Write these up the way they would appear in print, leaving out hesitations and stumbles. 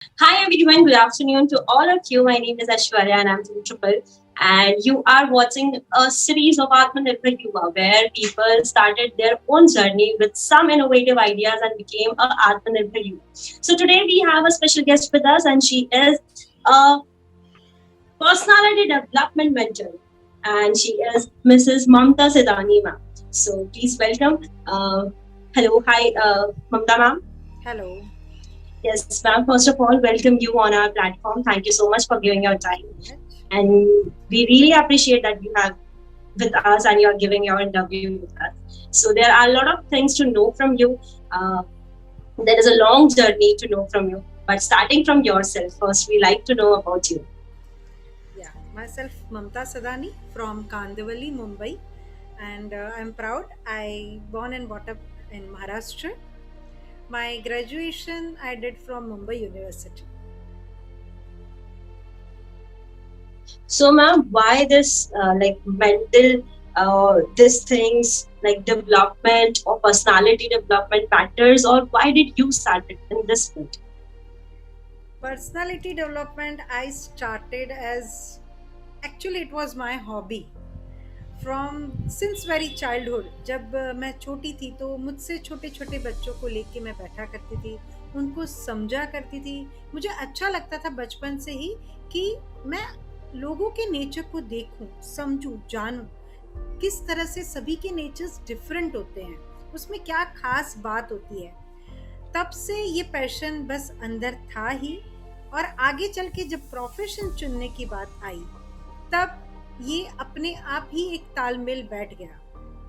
Hi everyone, good afternoon to all of you. My name is Ashwarya and I'm from Triple. And you are watching a series of Atmanirbhar Yuva where people started their own journey with some innovative ideas and became a Atmanirbhar Yuva. So today we have a special guest with us and she is a personality development mentor and she is Mrs. Mamta Sidani ma'am. So please welcome. Hello, hi Mamta ma'am. Hello. Yes, ma'am. First of all, welcome you on our platform. Thank you so much for giving your Thank time. you so much. And we really appreciate that you have with us and you're giving your interview with us. So there are a lot of things to know from you. Uh, there is a long journey to know from you. But starting from yourself, first we like to know about you. Yeah, myself Mamta Sadani from Kandivali, Mumbai, and I'm proud. I born and brought up in Maharashtra. My graduation I did from Mumbai University. So, ma'am, why this like mental this things like development or personality development matters, or why did you start it in this field? Personality development I started as actually it was my hobby. From since very childhood जब मैं छोटी थी तो मुझसे छोटे छोटे बच्चों को लेके मैं बैठा करती थी, उनको समझा करती थी। मुझे अच्छा लगता था बचपन से ही कि मैं लोगों के नेचर को देखूं, समझूं, जानूं, किस तरह से सभी के नेचर्स डिफरेंट होते हैं, उसमें क्या खास बात होती है। तब से ये पैशन बस अंदर था ही। और आगे चल के जब प्रोफेशन चुनने की बात आई, तब ये अपने आप ही एक तालमेल बैठ गया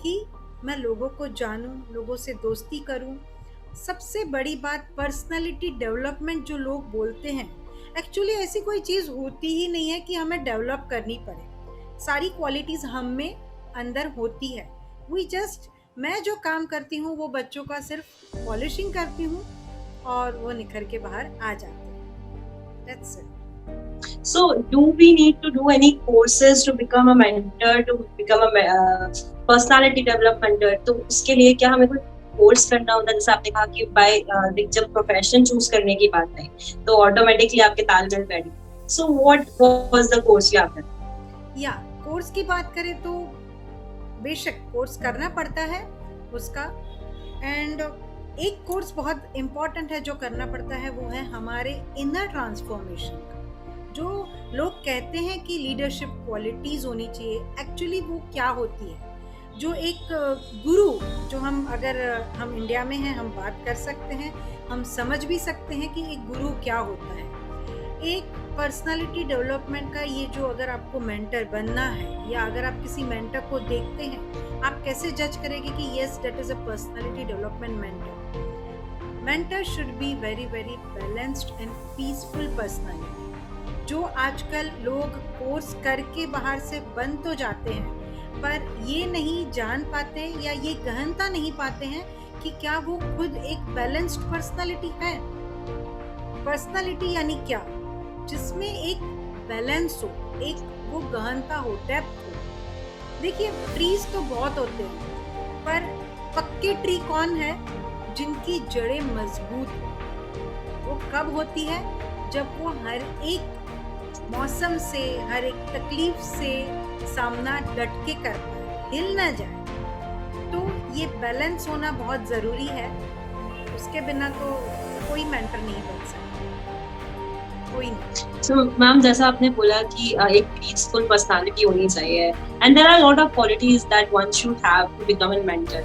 कि मैं लोगों को जानूं, लोगों से दोस्ती करूं। सबसे बड़ी बात पर्सनालिटी डेवलपमेंट जो लोग बोलते हैं, एक्चुअली ऐसी कोई चीज़ होती ही नहीं है कि हमें डेवलप करनी पड़े। सारी क्वालिटीज़ हम में अंदर होती है। वी जस्ट मैं जो काम करती हूँ वो बच्चों का सिर्फ पॉलिशिंग करती हूँ और वो निखर के बाहर आ जाते हैं। That's it. So, do we need to do any courses to become a mentor, to become a personality development? तो उसके लिए क्या हमें कोई कोर्स करना होता है? जैसे आपने कहा कि जब प्रोफेशन चूज करने की बात आई तो ऑटोमेटिकली आपके तालमेल बैठ गए. So, what was the course you have done? या कोर्स की बात करें तो बेशक कोर्स करना पड़ता है उसका। एंड एक कोर्स बहुत इम्पॉर्टेंट है जो करना पड़ता है, वो है हमारे इनर ट्रांसफॉर्मेशन का। जो लोग कहते हैं कि लीडरशिप क्वालिटीज़ होनी चाहिए, एक्चुअली वो क्या होती है? जो एक गुरु, जो हम अगर हम इंडिया में हैं हम बात कर सकते हैं, हम समझ भी सकते हैं कि एक गुरु क्या होता है। एक पर्सनालिटी डेवलपमेंट का ये जो अगर आपको मेंटर बनना है या अगर आप किसी मेंटर को देखते हैं, आप कैसे जज करेंगे कि yes that is a personality development mentor. Mentor should be very very balanced and peaceful personality. जो आजकल लोग कोर्स करके बाहर से बन तो जाते हैं, पर ये नहीं जान पाते या ये गहनता नहीं पाते हैं कि क्या वो खुद एक बैलेंस्ड पर्सनालिटी है। पर्सनालिटी यानी क्या? जिसमें एक बैलेंस हो, एक वो गहनता हो, डेप्थ हो। देखिए ट्रीज तो बहुत होते हैं, पर पक्के ट्री कौन है? जिनकी जड़ें मजबूत हो। वो कब होती है? जब वो हर एक मौसम से, हर एक तकलीफ से सामना डट के कर पाए, हिल ना जाए। तो ये बैलेंस होना बहुत ज़रूरी है। उसके बिना तो कोई मेंटर नहीं बन सकता, कोई नहीं। So, मैम जैसा आपने बोला कि एक पीसफुल पर्सनालिटी होनी चाहिए and there are a lot of qualities that one should have to become a mentor.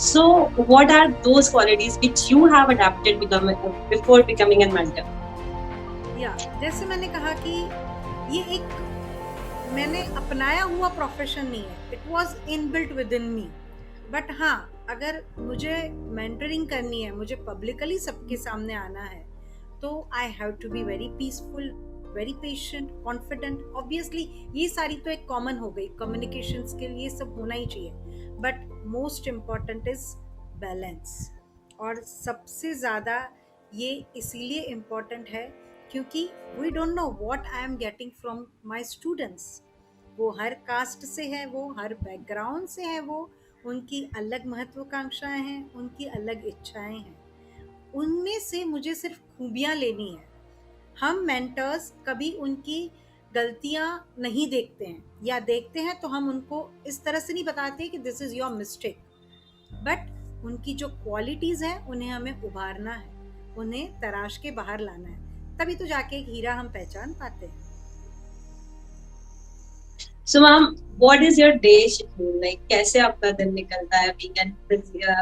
So, what are those qualities which you have adapted before becoming a mentor? या जैसे मैंने कहा कि ये एक मैंने अपनाया हुआ प्रोफेशन नहीं है, it was inbuilt with in me. But हाँ, अगर मुझे मेंटरिंग करनी है, मुझे पब्लिकली सबके सामने आना है, तो I have to be very peaceful, very patient, confident. Obviously ये सारी तो एक कॉमन हो गई, कम्युनिकेशन स्किल ये सब होना ही चाहिए। But most important is balance. और सबसे ज़्यादा ये इसीलिए इम्पॉर्टेंट है क्योंकि we don't know what I am getting from my students. वो हर कास्ट से है, वो हर बैकग्राउंड से है, वो उनकी अलग महत्वाकांक्षाएं हैं, उनकी अलग इच्छाएं हैं। उनमें से मुझे सिर्फ खूबियां लेनी है, हम मेंटर्स कभी उनकी गलतियां नहीं देखते हैं, या देखते हैं तो हम उनको इस तरह से नहीं बताते कि this is your mistake, but उनकी जो क्वालिटीज हैं उन्हें हमें उभारना है, उन्हें तराश के बाहर लाना है, तभी तो जाके एक हीरा हम पहचान पाते हैं। So ma'am, what is your day schedule? Like कैसे आपका दिन निकलता है being a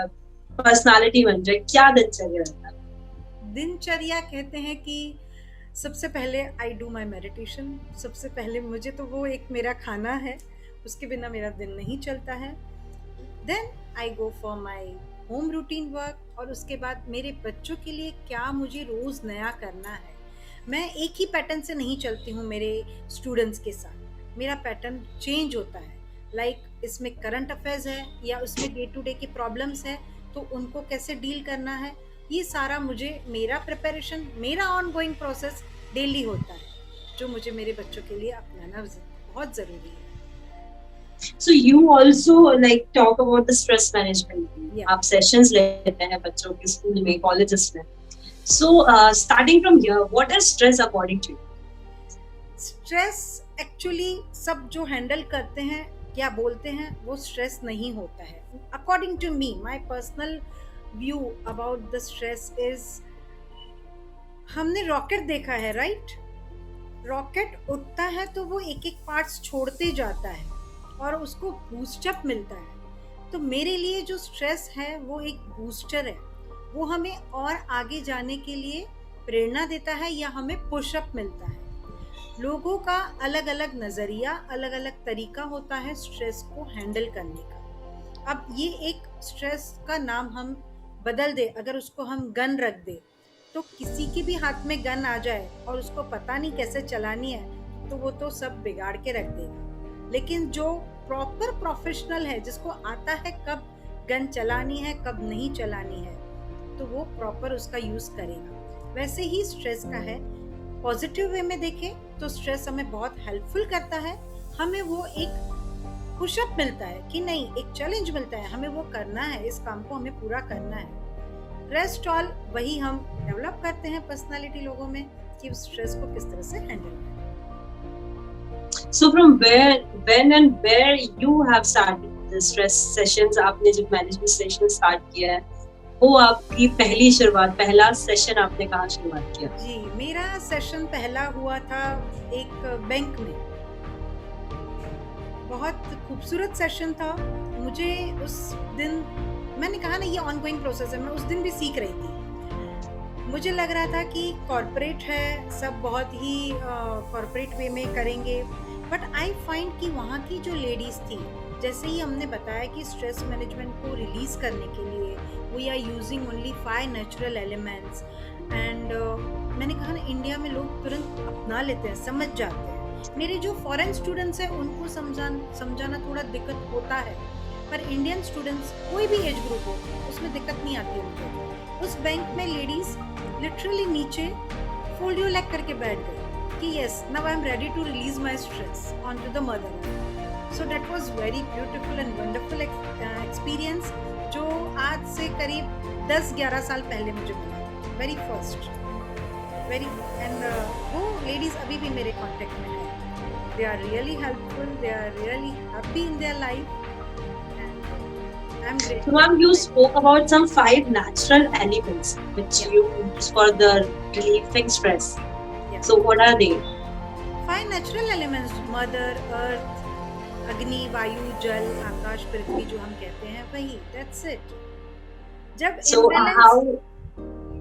personality manager? क्या दिनचर्या रहता है? दिनचर्या कहते हैं कि सबसे पहले आई डू माई मेडिटेशन। सबसे पहले मुझे तो वो एक मेरा खाना है, उसके बिना मेरा दिन नहीं चलता है। Then I go for my home routine work, और उसके बाद मेरे बच्चों के लिए क्या मुझे रोज़ नया करना है। मैं एक ही पैटर्न से नहीं चलती हूँ मेरे स्टूडेंट्स के साथ, मेरा पैटर्न चेंज होता है। लाइक इसमें करंट अफेयर्स है या उसमें डे टू डे की प्रॉब्लम्स है, तो उनको कैसे डील करना है, ये सारा मुझे, मेरा प्रिपरेशन, मेरा ऑन गोइंग प्रोसेस डेली होता है, जो मुझे मेरे बच्चों के लिए अपनाना बहुत ज़रूरी है। So you also like talk about the stress management. Yeah. आप sessions लेते हैं बच्चों के स्कूल में, colleges में. So starting from here, what is stress according to you? Stress actually सब जो हैंडल करते हैं या बोलते हैं वो स्ट्रेस नहीं होता है। According to me, my personal view about the stress is, हमने रॉकेट देखा है, राइट? रॉकेट उड़ता है तो वो एक एक पार्ट्स छोड़ते जाता है और उसको बूस्टअप मिलता है। तो मेरे लिए जो स्ट्रेस है वो एक बूस्टर है, वो हमें और आगे जाने के लिए प्रेरणा देता है या हमें पुशअप मिलता है। लोगों का अलग अलग नज़रिया, अलग अलग तरीका होता है स्ट्रेस को हैंडल करने का। अब ये एक स्ट्रेस का नाम हम बदल दे, अगर उसको हम गन रख दे, तो किसी के भी हाथ में गन आ जाए और उसको पता नहीं कैसे चलानी है, तो वो तो सब बिगाड़ के रख देगा। लेकिन जो प्रॉपर प्रोफेशनल है, जिसको आता है कब गन चलानी है कब नहीं चलानी है, तो वो प्रॉपर उसका यूज़ करेगा। वैसे ही स्ट्रेस का है, पॉजिटिव वे में देखें तो स्ट्रेस हमें बहुत हेल्पफुल करता है, हमें वो एक पुशअप मिलता है कि नहीं, एक चैलेंज मिलता है, हमें वो करना है, इस काम को हमें पूरा करना है। रेस्ट ऑल वही हम डेवलप करते हैं पर्सनालिटी लोगों में, कि स्ट्रेस को किस तरह से हैंडल करें। So from when and where you have started the stress sessions? आपने जब मैनेजमेंट सेशन स्टार्ट किया है, वो आपकी पहली शुरुआत, पहला सेशन आपने कहाँ शुरुआत किया? जी, मेरा सेशन पहला हुआ था एक बैंक में। बहुत खूबसूरत सेशन था। मुझे उस दिन, मैंने कहा ना ये ऑनगोइंग प्रोसेस है, मैं उस दिन भी सीख रही थी। मुझे लग रहा था कि कॉर्पोरेट है, सब बहुत ही कॉर्पोरेट वे में करेंगे, बट आई फाइंड कि वहाँ की जो लेडीज़ थी, जैसे ही हमने बताया कि स्ट्रेस मैनेजमेंट को रिलीज़ करने के लिए we are using only 5 natural elements, and मैंने कहा ना, इंडिया में लोग तुरंत अपना लेते हैं, समझ जाते हैं। मेरे जो फॉरेन स्टूडेंट्स हैं उनको समझाना थोड़ा दिक्कत होता है, पर इंडियन स्टूडेंट्स कोई भी एज ग्रुप हो उसमें दिक्कत नहीं आती उनको। उस बैंक में लेडीज़ लिटरली नीचे फोल्ड योर लेग करके बैठ गई कि yes, now I am ready to release my stress on to the mother. So that was very beautiful and wonderful experience, जो आज से करीब 10-11 साल पहले मुझे मिला, वेरी फर्स्ट, वेरी, एंड वो लेडीज़ अभी भी मेरे कॉन्टेक्ट में है। They are really helpful, they are really happy in their life, and I am great. So ma'am, you spoke about some 5 natural elements which you use for the relieving stress. Yeah. So what are they? 5 natural elements, mother earth, अग्नि, वायु, जल, आकाश, पृथ्वी, जो हम कहते हैं वही, that's it. जब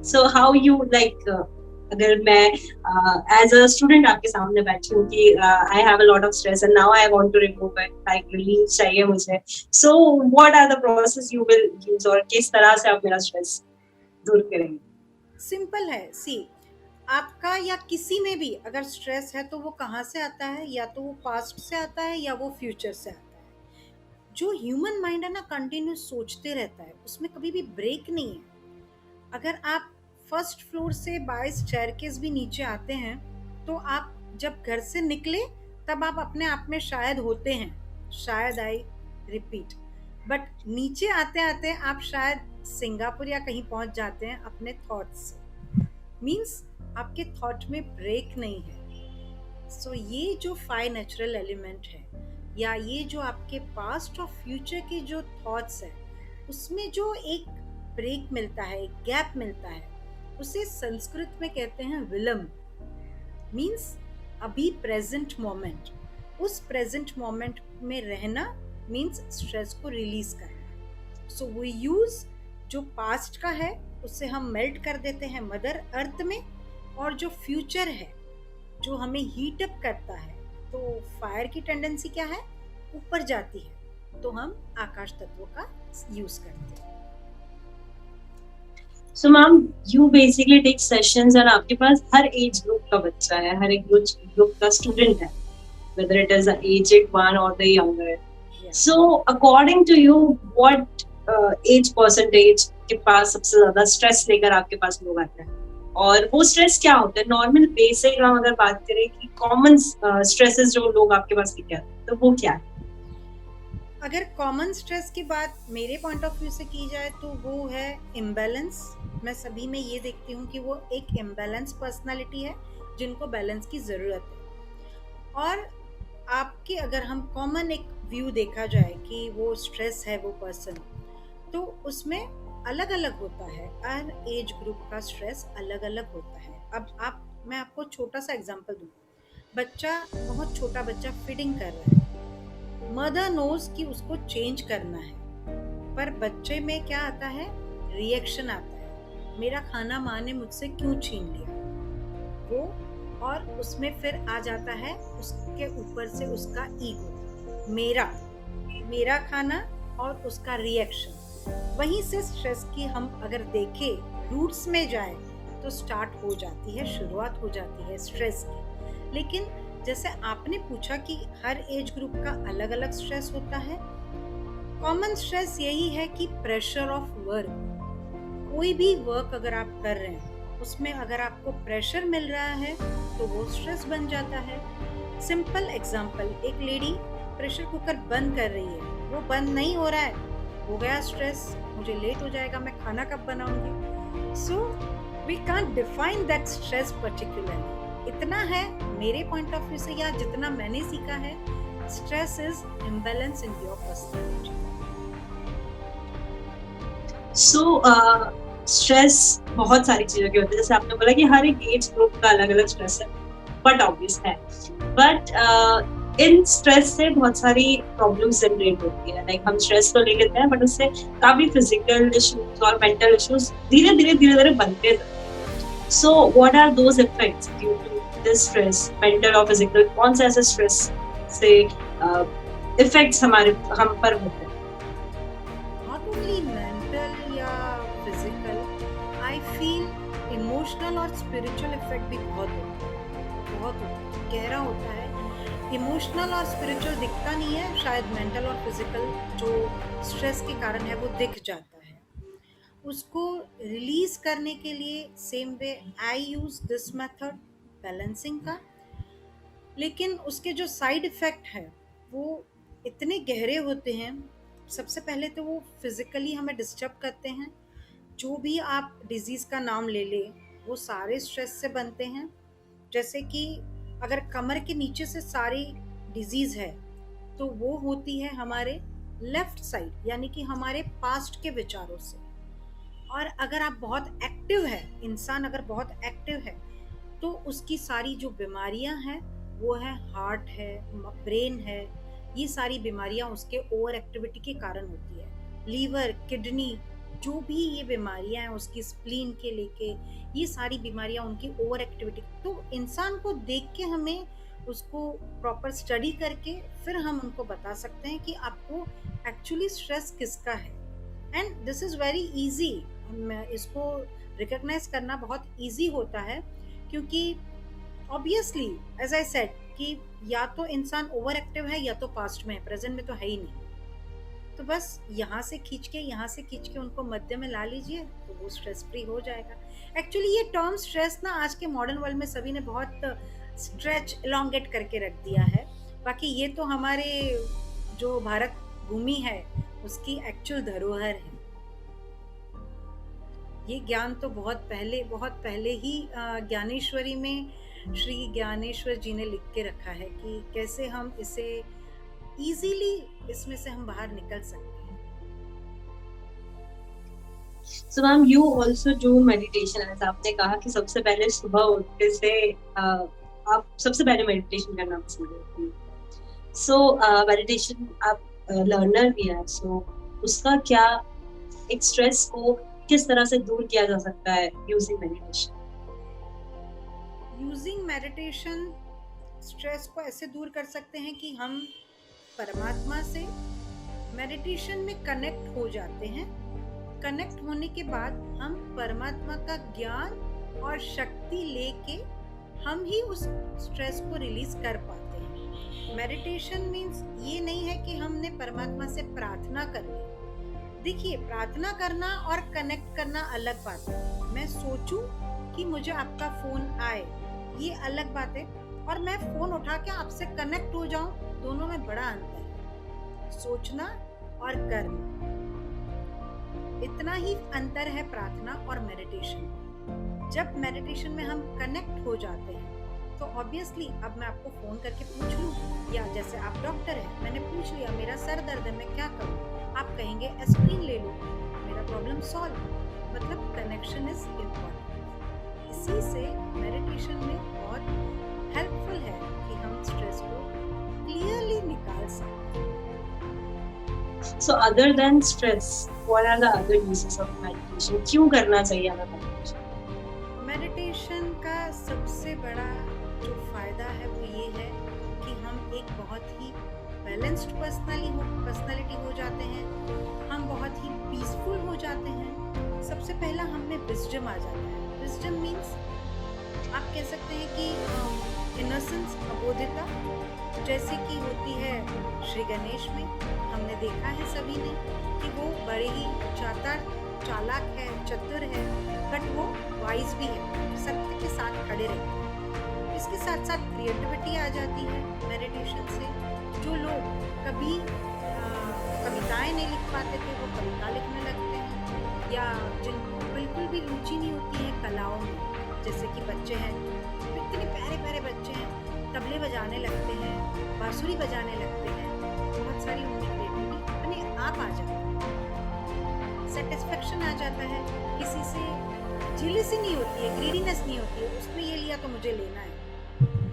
So how you like अगर मैं as a student आपके सामने बैठी हूँ कि I have a lot of stress and now I want to remove it, like relief चाहिए मुझे, so what are the process you will use और किस तरह से आप मेरा stress दूर करेंगे? सिंपल है, सी, आपका या किसी में भी अगर स्ट्रेस है तो वो कहाँ से आता है, या तो वो पास्ट से आता है या वो फ्यूचर से आता है। जो ह्यूमन माइंड है ना, कंटिन्यूस सोचते रहता है, उसमें कभी भी ब्रेक नहीं है। अगर आप फर्स्ट फ्लोर से बाय स्टेयरकेस भी नीचे आते हैं, तो आप जब घर से निकले तब आप अपने आप में शायद होते हैं, शायद, आई रिपीट, बट नीचे आते आते आप शायद सिंगापुर या कहीं पहुंच जाते हैं अपने थॉट्स से। मीन्स आपके थॉट में ब्रेक नहीं है। सो ये जो 5 नेचुरल एलिमेंट है, या ये जो आपके पास्ट और फ्यूचर के जो थॉट्स है, उसमें जो एक ब्रेक मिलता है, एक गैप मिलता है, उसे संस्कृत में कहते हैं विलंब। मीन्स अभी प्रेजेंट मोमेंट, उस प्रेजेंट मोमेंट में रहना मीन्स स्ट्रेस को रिलीज करना। सो वी यूज जो पास्ट का है उससे हम मेल्ट कर देते हैं मदर अर्थ में, और जो फ्यूचर है जो हमें हीट अप करता है, तो फायर की टेंडेंसी क्या है, ऊपर जाती है, तो हम आकाश तत्व का यूज करते हैं। So ma'am, you basically take sessions और आपके पास हर एज ग्रुप का बच्चा है, हर एक ग्रुप का स्टूडेंट है, whether it is an aged one or the younger. So according to you, what age percentage के पास सबसे ज्यादा स्ट्रेस लेकर आपके पास लोग आते हैं, और वो स्ट्रेस क्या होता है? नॉर्मल बेसिक हम अगर बात करें कि कॉमन स्ट्रेसेस जो लोग आपके पास लेके आते हैं, तो वो क्या है? अगर कॉमन स्ट्रेस की बात मेरे पॉइंट ऑफ व्यू से की जाए तो वो है इम्बैलेंस। मैं सभी में ये देखती हूँ कि वो एक इम्बैलेंस पर्सनालिटी है जिनको बैलेंस की ज़रूरत है। और आपके अगर हम कॉमन एक व्यू देखा जाए कि वो स्ट्रेस है वो पर्सन, तो उसमें अलग अलग होता है, हर एज ग्रुप का स्ट्रेस अलग अलग होता है। अब मैं आपको छोटा सा एग्जांपल दूँ। बच्चा, बहुत छोटा बच्चा फीडिंग कर रहा है, मदर नोज कि उसको चेंज करना है, पर बच्चे में क्या आता है, रिएक्शन आता है, मेरा खाना माँ ने मुझसे क्यों छीन लिया, वो, और उसमें फिर आ जाता है उसके ऊपर से उसका ईगो, मेरा खाना और उसका रिएक्शन। वहीं से स्ट्रेस की हम अगर देखें, रूट्स में जाए तो स्टार्ट हो जाती है, शुरुआत हो जाती है स्ट्रेस की। लेकिन जैसे आपने पूछा कि हर एज ग्रुप का अलग अलग स्ट्रेस होता है, कॉमन स्ट्रेस यही है कि प्रेशर ऑफ वर्क, कोई भी वर्क अगर आप कर रहे हैं उसमें अगर आपको प्रेशर मिल रहा है तो वो स्ट्रेस बन जाता है। सिंपल एग्जांपल, एक लेडी प्रेशर कुकर बंद कर रही है, वो बंद नहीं हो रहा है, हो गया स्ट्रेस, मुझे लेट हो जाएगा, मैं खाना कब बनाऊंगी। So we can't define that stress particularly. इतना है मेरे पॉइंट ऑफ व्यू से, या जितना मैंने सीखा है, stress is imbalance in your personality. So stress बहुत सारी चीजों के होते हैं, जैसे आपने बोला कि हर एक एज ग्रुप का अलग अलग स्ट्रेस है, बट ऑब्वियस है, बट इन स्ट्रेस से बहुत सारी प्रॉब्लम्स जनरेट होती है। लाइक हम स्ट्रेस तो ले लेते हैं, बट उससे काफी फिजिकल इश्यूज और मेंटल इश्यूज धीरे धीरे बनते हैं। So what are those effects due to this stress, mental और फिजिकल? कौन सा ऐसा स्ट्रेस से इफेक्ट्स हम पर होते हैं? नॉट ओनली मेंटल या फिजिकल, आई फील इमोशनल और स्पिरिचुअल इफेक्ट भी बहुत होता है, बहुत गहरा होता है। इमोशनल और स्पिरिचुअल दिखता नहीं है, शायद मेंटल और फिजिकल जो स्ट्रेस के कारण है वो दिख जाता है। उसको रिलीज करने के लिए same way I use this method, balancing का। लेकिन उसके जो साइड इफेक्ट है वो इतने गहरे होते हैं। सबसे पहले तो वो फिजिकली हमें डिस्टर्ब करते हैं। जो भी आप डिजीज का नाम ले ले, वो सारे स्ट्रेस से बनते हैं। जैसे कि अगर कमर के नीचे से सारी डिजीज है तो वो होती है हमारे लेफ्ट साइड, यानी कि हमारे पास्ट के विचारों से। और अगर आप बहुत एक्टिव है, इंसान अगर बहुत एक्टिव है, तो उसकी सारी जो बीमारियां हैं वो है हार्ट है, ब्रेन है, ये सारी बीमारियां उसके ओवर एक्टिविटी के कारण होती है। लीवर, किडनी, जो भी ये बीमारियां हैं उसकी, स्प्लीन के लेके, ये सारी बीमारियां उनकी ओवर एक्टिविटी। तो इंसान को देख के हमें उसको प्रॉपर स्टडी करके फिर हम उनको बता सकते हैं कि आपको एक्चुअली स्ट्रेस किसका है। And this is very easy, इसको रिकग्नाइज करना बहुत ईजी होता है, क्योंकि ऑब्वियसली एज आई सेड कि या तो इंसान ओवर एक्टिव है या तो पास्ट में है, प्रेजेंट में तो है ही नहीं। तो बस यहाँ से खींच के उनको मध्य में ला लीजिए तो वो स्ट्रेस फ्री हो जाएगा। एक्चुअली ये टर्म स्ट्रेस ना आज के मॉडर्न वर्ल्ड में सभी ने बहुत स्ट्रेच एलोंगेट करके रख दिया है। बाकी ये तो हमारे जो भारत भूमि है उसकी एक्चुअल धरोहर है। ये ज्ञान तो बहुत पहले ही ज्ञानेश्वरी में श्री ज्ञानेश्वर जी ने लिख के रखा है कि कैसे हम इसे इजीली इसमें से हम बाहर निकल सकते हैं। So ma'am, you also do meditation, ऐसा आपने कहा कि सबसे पहले सुबह उठने से आप सबसे पहले मेडिटेशन करना पसंद करती हैं। So मेडिटेशन आप लर्नर भी हैं, so उसका क्या एक स्ट्रेस को किस तरह से दूर किया जा सकता है using meditation? Using meditation stress को ऐसे दूर कर सकते हैं कि हम परमात्मा से मेडिटेशन में कनेक्ट हो जाते हैं। कनेक्ट होने के बाद हम परमात्मा का ज्ञान और शक्ति लेके हम ही उस स्ट्रेस को रिलीज कर पाते हैं। मेडिटेशन मीन्स ये नहीं है कि हमने परमात्मा से प्रार्थना कर ली। देखिए, प्रार्थना करना और कनेक्ट करना अलग बात है। मैं सोचूं कि मुझे आपका फोन आए, ये अलग बात है, और मैं फोन उठा के आपसे कनेक्ट हो जाऊं, दोनों में बड़ा अंतर है। सोचना और करना, इतना ही अंतर है प्रार्थना और मेडिटेशन। जब मेडिटेशन में हम कनेक्ट हो जाते हैं तो ऑब्वियसली अब मैं आपको फोन करके पूछ लूं, या जैसे आप डॉक्टर हैं, मैंने पूछ लिया मेरा सर दर्द है, मैं क्या करूं, आप कहेंगे एस्प्रिन ले लो, मेरा प्रॉब्लम सॉल्व। मतलब कनेक्शन इज इम्पोर्टेंट। इसी से मेडिटेशन में बहुत हेल्पफुल है कि हम स्ट्रेस को क्लियरली निकाल सकते हैं। So other than stress, what are the other uses of meditation? क्यों करना चाहिए हमें meditation? मेडिटेशन का सबसे बड़ा जो फायदा है वो ये है कि हम एक बहुत ही बैलेंस्ड पर्सनालिटी हो जाते हैं, हम बहुत ही पीसफुल हो जाते हैं। सबसे पहला हम में विजडम आ जाता है। विजडम मीन्स आप कह सकते हैं कि इनोसेंस, अबोधता, जैसे कि होती है श्री गणेश में। हमने देखा है सभी ने कि वो बड़े ही चालाक है, चतुर है, बट वो वाइज भी है, सत्य के साथ खड़े रहते हैं। इसके साथ साथ क्रिएटिविटी आ जाती है मेडिटेशन से। जो लोग कभी कविताएं नहीं लिख पाते थे, वो कविता लिखने लगते हैं, या जिनको बिल्कुल भी रुचि नहीं होती है कलाओं में, जैसे कि बच्चे हैं, इतने प्यारे प्यारे बच्चे हैं, तबले बजाने लगते हैं, बांसुरी बजाने लगते हैं। बहुत सारी उनकी क्रिएटिविटी अपने आप आ जाती है। सेटिस्फेक्शन आ जाता है, किसी से जेलसी नहीं होती है, ग्रीडीनेस नहीं होती है, उसने ये लिया तो मुझे लेना है,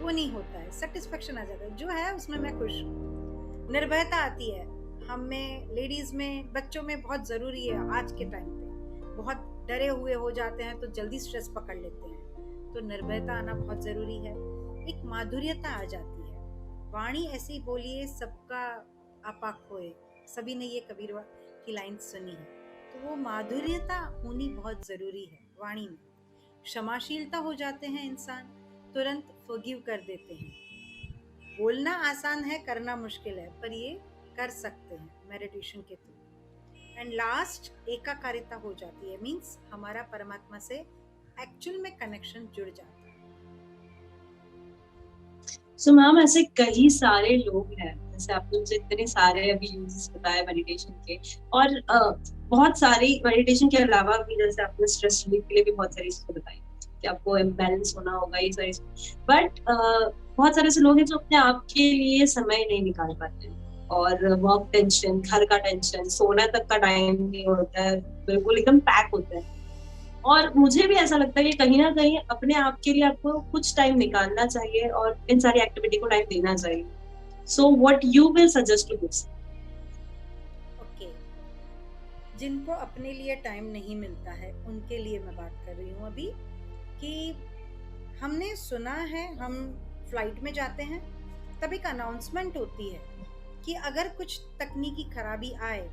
वो नहीं होता है। सेटिस्फेक्शन आ जाता है, जो है उसमें मैं खुश हूँ। निर्भयता आती है हम में, लेडीज में, बच्चों में बहुत ज़रूरी है। आज के टाइम पे बहुत डरे हुए हो जाते हैं तो जल्दी स्ट्रेस पकड़ लेते हैं, तो निर्भयता आना बहुत ज़रूरी है। एक माधुर्यता आ जाती है। वाणी ऐसी बोलिए सबका आपा खोए, सभी ने ये कबीर की लाइन सुनी है। तो वो माधुर्यता होनी बहुत ज़रूरी है वाणी में। क्षमाशीलता हो जाते हैं इंसान, तुरंत फॉरगिव कर देते हैं। बोलना आसान है, करना मुश्किल है, पर ये कर सकते हैं मेडिटेशन के थ्रू। एंड लास्ट, एकाकारिता हो जाती है, मीन्स हमारा परमात्मा से एक्चुअल में कनेक्शन जुड़ जाता है। So मैम, ऐसे कई सारे लोग हैं, जैसे आपने मुझे इतने सारे अभी यूजेस बताए मेडिटेशन के, और बहुत सारी मेडिटेशन के अलावा भी, जैसे आपने स्ट्रेस रिलीफ के लिए भी बहुत सारी चीजें बताई कि आपको इम्बैलेंस होना होगा, ये सारी, बट बहुत सारे ऐसे लोग हैं जो अपने आप के लिए समय नहीं निकाल पाते, और वर्क टेंशन, घर का टेंशन, सोने तक का टाइम नहीं होता है, बिल्कुल एकदम पैक होता है। और मुझे भी ऐसा लगता है कि कहीं ना कहीं अपने आप के लिए आपको कुछ टाइम निकालना चाहिए और इन सारी एक्टिविटी को टाइम देना चाहिए। So what you will suggest to this? Okay, जिनको अपने लिए टाइम नहीं मिलता है उनके लिए मैं बात कर रही हूँ अभी, कि हमने सुना है, हम फ्लाइट में जाते हैं तब एक अनाउंसमेंट होती है कि अगर कुछ तकनीकी खराबी आए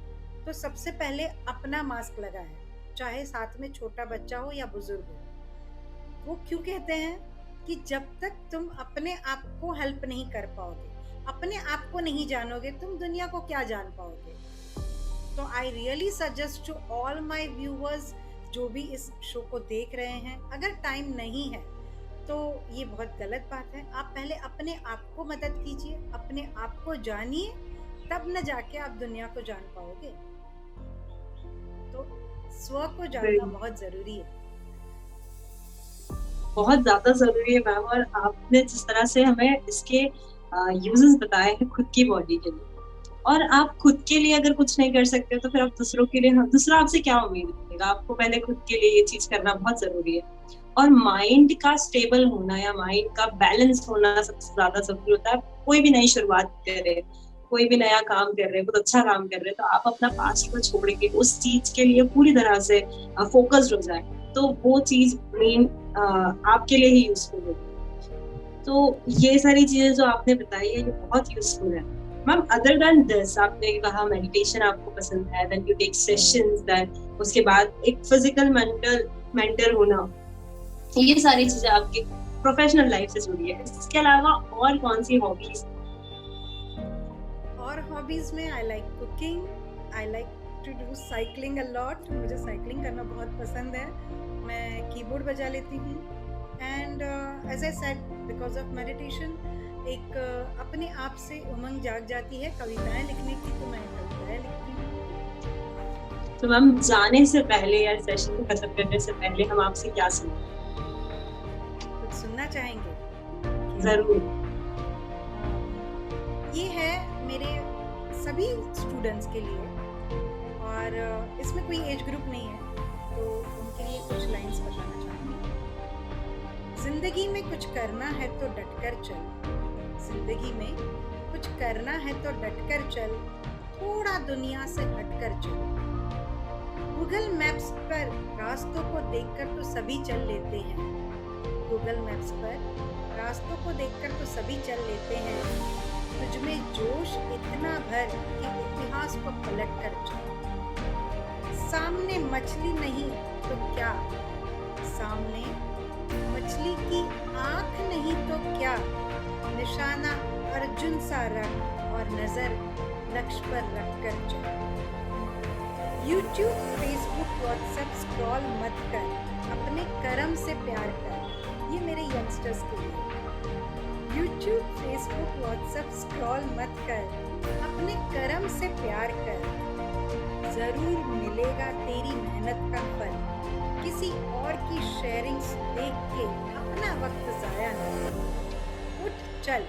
तो सबसे पहले अपना मास्क लगाएं, चाहे साथ में छोटा बच्चा हो या बुजुर्ग हो। वो क्यों कहते हैं कि जब तक तुम अपने आप को हेल्प नहीं कर पाओगे, अपने आप को नहीं जानोगे, तुम दुनिया को क्या जान पाओगे। तो I really suggest to all my viewers, जो भी इस शो को देख रहे हैं, अगर टाइम नहीं है तो ये बहुत गलत बात है। आप पहले अपने आप को मदद कीजिए, अपने आप को जानिए, तब न जाके आप दुनिया को जान पाओगे। तो स्व को जानना बहुत जरूरी है। बहुत ज्यादा जरूरी है मैम। और आपने जिस तरह से हमें इसके यूजेस बताए हैं खुद की बॉडी के लिए, और आप खुद के लिए अगर कुछ नहीं कर सकते तो फिर आप दूसरों के लिए, दूसरा आपसे क्या उम्मीद करेगा? आपको पहले खुद के लिए ये चीज करना बहुत जरूरी है। और माइंड का स्टेबल होना या माइंड का बैलेंस होना सबसे ज्यादा जरूरी होता है। कोई भी नई शुरुआत करे, कोई भी नया काम कर रहे हैं, कुछ अच्छा काम कर रहे हैं, तो आप अपना पास्ट को छोड़ के उस चीज के लिए पूरी तरह से फोकस्ड हो जाए, तो वो चीज मेन आपके लिए ही यूजफुल होगी। तो ये सारी चीजें जो आपने बताई है ये बहुत यूजफुल है मैम। अदर देन दिस, आपने कहा मेडिटेशन आपको पसंद है, then you take sessions, then उसके बाद एक फिजिकल मेंटर होना, ये सारी चीजें आपकी प्रोफेशनल लाइफ से जुड़ी है। इसके अलावा और कौन सी हॉबीज? और हॉबीज में I like cooking, I like to do cycling a lot. मुझे साइकिलिंग करना बहुत पसंद है। मैं कीबोर्ड बजा लेती हूँ। And as I said, because of meditation एक अपने आप से उमंग जाग जाती है कविताएं लिखने की, तो मैं कविताएं लिखती हूँ। तो मैम जाने से पहले या सेशन को खत्म करने से पहले हम आपसे क्या सुनें? कुछ सुनना चाहेंगे? जरूर। ये है मेरे सभी स्टूडेंट्स के लिए, और इसमें कोई एज ग्रुप नहीं है, तो उनके लिए कुछ लाइंस बताना चाहूँगी। जिंदगी में कुछ करना है तो डटकर चल, जिंदगी में कुछ करना है तो डटकर चल, थोड़ा दुनिया से हटकर चल। गूगल मैप्स पर रास्तों को देखकर तो सभी चल लेते हैं, गूगल मैप्स पर रास्तों को देखकर तो सभी चल लेते हैं। तुझमें जोश इतना भर कि इतिहास को पलट कर चल। सामने मछली नहीं तो क्या, सामने मछली की आंख नहीं तो क्या, निशाना अर्जुन सा रख और नजर लक्ष्य पर रख कर चल। यूट्यूब, फेसबुक, व्हाट्सएप स्क्रॉल मत कर, अपने कर्म से प्यार कर। ये मेरे यंगस्टर्स के लिए। यूट्यूब, फेसबुक, व्हाट्सएप स्क्रॉल मत कर, अपने कर्म से प्यार कर। जरूर मिलेगा तेरी मेहनत का फल, किसी और की शेयरिंग्स देख के अपना वक्त जाया न कर। उठ चल,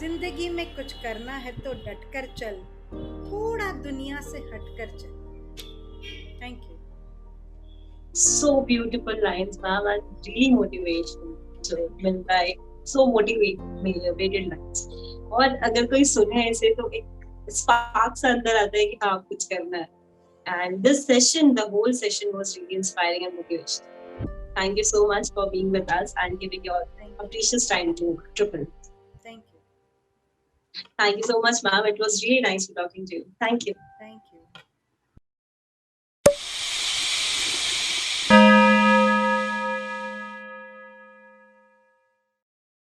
जिंदगी में कुछ करना है तो डटकर चल, थोड़ा दुनिया से हटकर चल। Thank you. So beautiful lines, ma'am, and really motivation जो मिलता है, so motivated lines। और अगर कोई सुने इसे तो एक स्पार्क सा अंदर आता है कि हाँ कुछ करना है। And this session, the whole session was really inspiring and motivational. Thank you so much for being with us and giving your precious time to Triple. Thank you. Thank you so much, ma'am. It was really nice talking to you. Thank you. Thank you.